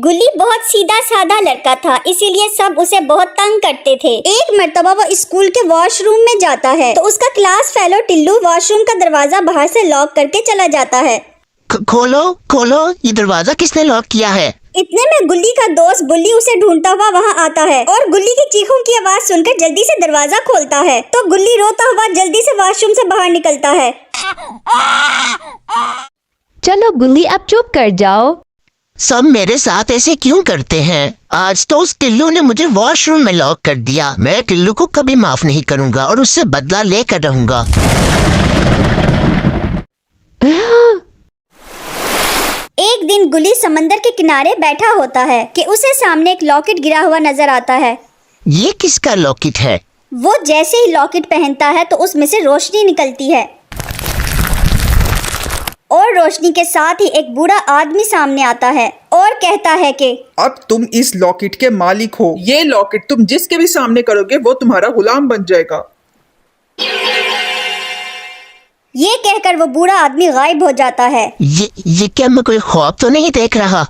गुल्ली बहुत सीधा साधा लड़का था, इसीलिए सब उसे बहुत तंग करते थे। एक मर्तबा वो स्कूल के वॉशरूम में जाता है तो उसका क्लास फेलो टिल्लू वॉशरूम का दरवाजा बाहर से लॉक करके चला जाता है। खोलो खोलो, ये दरवाजा किसने लॉक किया है? इतने में गुल्ली का दोस्त बुल्ली उसे ढूंढता हुआ वहाँ आता है और गुल्ली की चीखों की आवाज सुनकर जल्दी से दरवाजा खोलता है तो गुल्ली रोता हुआ जल्दी से वॉशरूम से बाहर निकलता है। चलो गुल्ली, अब चुप कर जाओ। सब मेरे साथ ऐसे क्यों करते हैं? आज तो उस टिल्लू ने मुझे वॉशरूम में लॉक कर दिया। मैं टिल्लू को कभी माफ नहीं करूंगा और उससे बदला लेकर रहूंगा। एक दिन गुल्ली समंदर के किनारे बैठा होता है कि उसे सामने एक लॉकेट गिरा हुआ नजर आता है। ये किसका लॉकेट है? वो जैसे ही लॉकेट पहनता है तो उसमें से रोशनी निकलती है और रोशनी के साथ ही एक बूढ़ा आदमी सामने आता है और कहता है कि अब तुम इस लॉकेट के मालिक हो। ये लॉकेट तुम जिसके भी सामने करोगे वो तुम्हारा गुलाम बन जाएगा। ये कहकर वो बूढ़ा आदमी गायब हो जाता है। ये क्या मैं कोई ख्वाब तो नहीं देख रहा?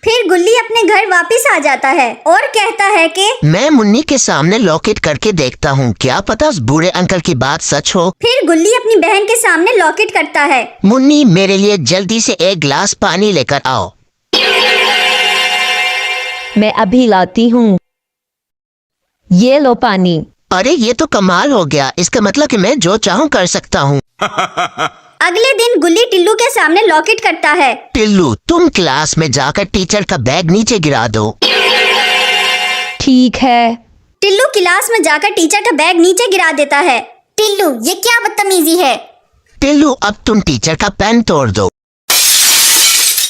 फिर गुल्ली अपने घर वापस आ जाता है और कहता है कि मैं मुन्नी के सामने लॉकेट करके देखता हूँ, क्या पता उस बूढ़े अंकल की बात सच हो। फिर गुल्ली अपनी बहन के सामने लॉकेट करता है। मुन्नी, मेरे लिए जल्दी से एक गिलास पानी लेकर आओ। मैं अभी लाती हूँ। ये लो पानी। अरे ये तो कमाल हो गया, इसका मतलब कि मैं जो चाहूँ कर सकता हूँ। अगले दिन गुल्ली टिल्लू के सामने लॉकेट करता है। टिल्लू, तुम क्लास में जाकर टीचर का बैग नीचे गिरा दो। ठीक है। टिल्लू क्लास में जाकर टीचर का बैग नीचे गिरा देता है। टिल्लू, ये क्या बदतमीजी है? टिल्लू, अब तुम टीचर का पेन तोड़ दो।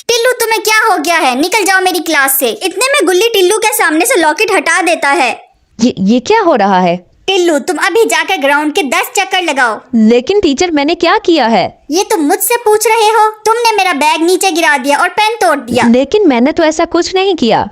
टिल्लू, तुम्हें क्या हो गया है? निकल जाओ मेरी क्लास से। इतने में गुल्ली टिल्लू के सामने से लॉकेट हटा देता है। ये क्या हो रहा है? टिल्लू, तुम अभी जाकर ग्राउंड के 10 चक्कर लगाओ। लेकिन टीचर, मैंने क्या किया है? ये तुम मुझसे पूछ रहे हो? तुमने मेरा बैग नीचे गिरा दिया और पेन तोड़ दिया। लेकिन मैंने तो ऐसा कुछ नहीं किया।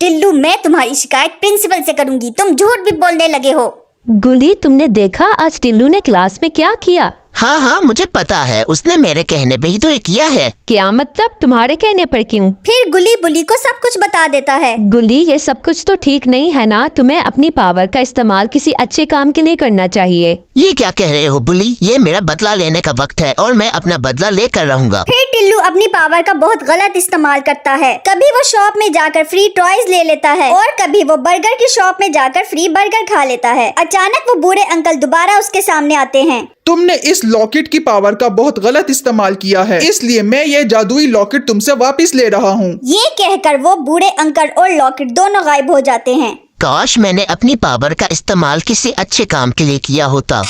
टिल्लू, मैं तुम्हारी शिकायत प्रिंसिपल से करूंगी। तुम झूठ भी बोलने लगे हो। गुल्ली, तुमने देखा आज टिल्लू ने क्लास में क्या किया? हाँ हाँ, मुझे पता है, उसने मेरे कहने पे ही तो ये किया है। क्या मतलब? तुम्हारे कहने पर क्यों? फिर गुल्ली बुल्ली को सब कुछ बता देता है। गुल्ली, ये सब कुछ तो ठीक नहीं है ना। तुम्हें अपनी पावर का इस्तेमाल किसी अच्छे काम के लिए करना चाहिए। ये क्या कह रहे हो बुली? ये मेरा बदला लेने का वक्त है और मैं अपना बदला लेकर रहूंगा। फिर टिल्लू अपनी पावर का बहुत गलत इस्तेमाल करता है। कभी वो शॉप में जाकर फ्री टॉयज ले लेता है और कभी वो बर्गर की शॉप में जाकर फ्री बर्गर खा लेता है। अचानक वो बूढ़े अंकल दोबारा उसके सामने आते हैं। तुमने इस लॉकेट की पावर का बहुत गलत इस्तेमाल किया है, इसलिए मैं ये जादुई लॉकेट तुमसे वापस ले रहा हूँ। ये कहकर वो बूढ़े अंकल और लॉकेट दोनों गायब हो जाते हैं। काश मैंने अपनी पावर का इस्तेमाल किसी अच्छे काम के लिए किया होता।